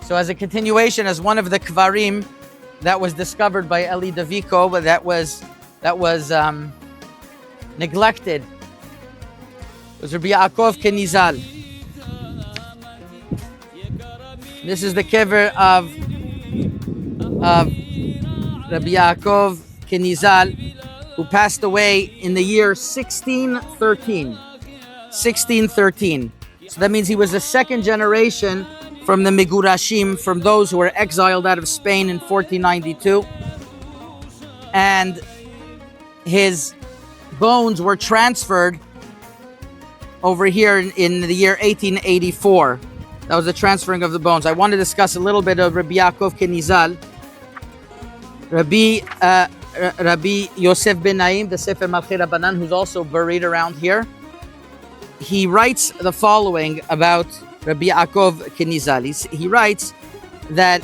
So as a continuation, as one of the kvarim that was discovered by Eli Daviko, but that was neglected, was Rabbi Yaakov Kenizal. This is the kever of Rabbi Yaakov Kenizal, who passed away in the year 1613. 1613. So that means he was the second generation from the Migurashim, from those who were exiled out of Spain in 1492. And his bones were transferred over here in the year 1884. That was the transferring of the bones. I want to discuss a little bit of Rabbi Yaakov Kenizal. Rabbi Yosef bin Makan, the Sefer Malchei Rabbanan, who's also buried around here. He writes the following about Rabbi Yaakov Kenizal. He writes that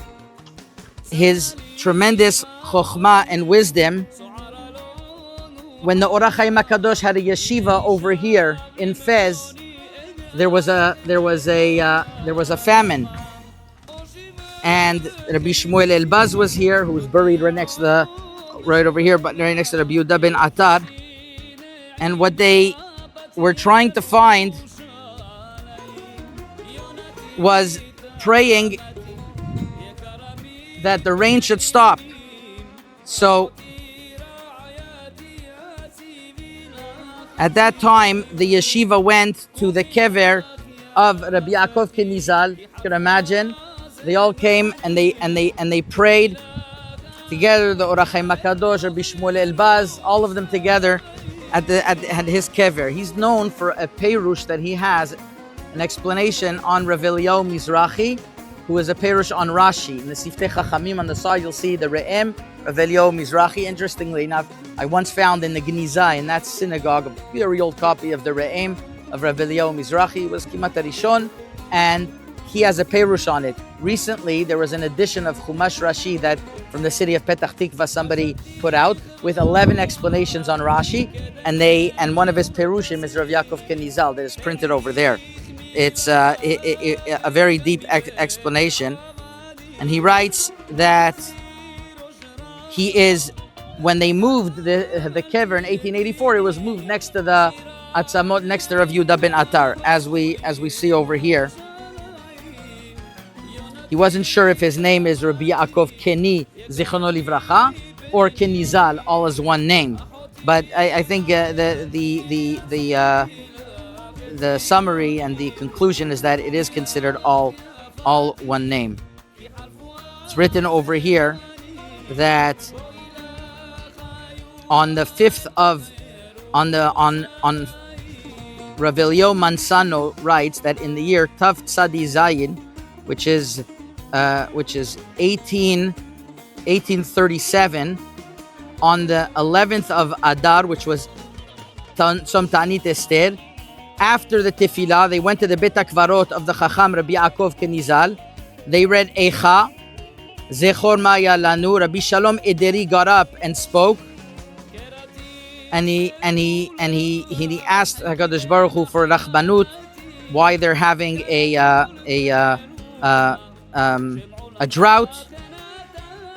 his tremendous chokhmah and wisdom, when the Or HaChaim HaKadosh had a yeshiva over here in Fez, there was a famine, and Rabbi Shmuel Elbaz was here, who was buried right next to right over here, but right next to Rabbi Yehuda ben Attar. And what they were trying to find was praying that the rain should stop. So at that time, the yeshiva went to the kever of Rabbi Yaakov Kenizal. You can imagine, they all came and they prayed together. The Or HaChaim HaKadosh, Rabbi Shmuel Elbaz, all of them together at his kever. He's known for a perush that he has, an explanation on Rabbi Eliyahu Mizrahi, who is a perush on Rashi. In the Siftei Chachamim on the side, you'll see the Re'em, Rabbi Eliyahu Mizrahi. Interestingly enough, I once found in the Gnizah, in that synagogue, a very old copy of the Re'em of Rabbi Eliyahu Mizrahi. It was Kimat Rishon, and he has a perush on it. Recently, there was an edition of Chumash Rashi that from the city of Petach Tikva somebody put out with 11 explanations on Rashi, and one of his perushim is Rabbi Yaakov Kenizal that is printed over there. It's a very deep explanation, and he writes that he is, when they moved the kever in 1884, it was moved next to the Atzamot, next to Rav Yehuda ben Attar, as we see over here. He wasn't sure if his name is Rabbi Yaakov Keni Zichrono Livracha or Kenizal, all as one name. But I think the summary and the conclusion is that it is considered all one name. It's written over here that on the 5th of on Ravelio Mansano writes that in the year Tav Tzadi Zayin, which is 1837, on the 11th of Adar, which was Tzom Ta'anit Esther, after the Tefillah, they went to the Bet HaKvarot of the Chacham Rabbi Yaakov Kenizal. They read Eicha, Zechor Maya Lanu. Rabbi Shalom Ederi got up and spoke, and he asked HaKadosh Baruch Hu for Rachbanut, why they're having a drought.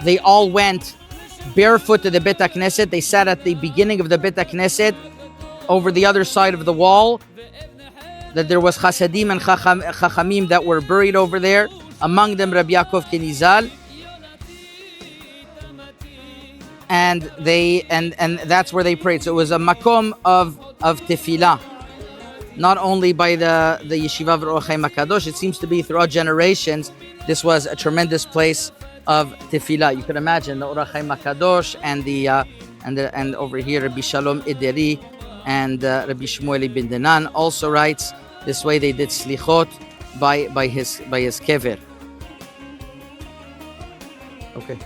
They all went barefoot to the Bet HaKnesset. They sat at the beginning of the Bet HaKnesset, over the other side of the wall. That there was Chasadim and Chachamim that were buried over there, among them Rabbi Yaakov Kenizal, and that's where they prayed. So it was a makom of tefillah, not only by the yeshiva of Or HaChaim HaKadosh. It seems to be throughout generations. This was a tremendous place of tefillah. You can imagine the Or HaChaim HaKadosh and over here Rabbi Shalom Ederi and Rabbi Shmuel ben Denan also writes. This way they did slichot by his kever. Okay.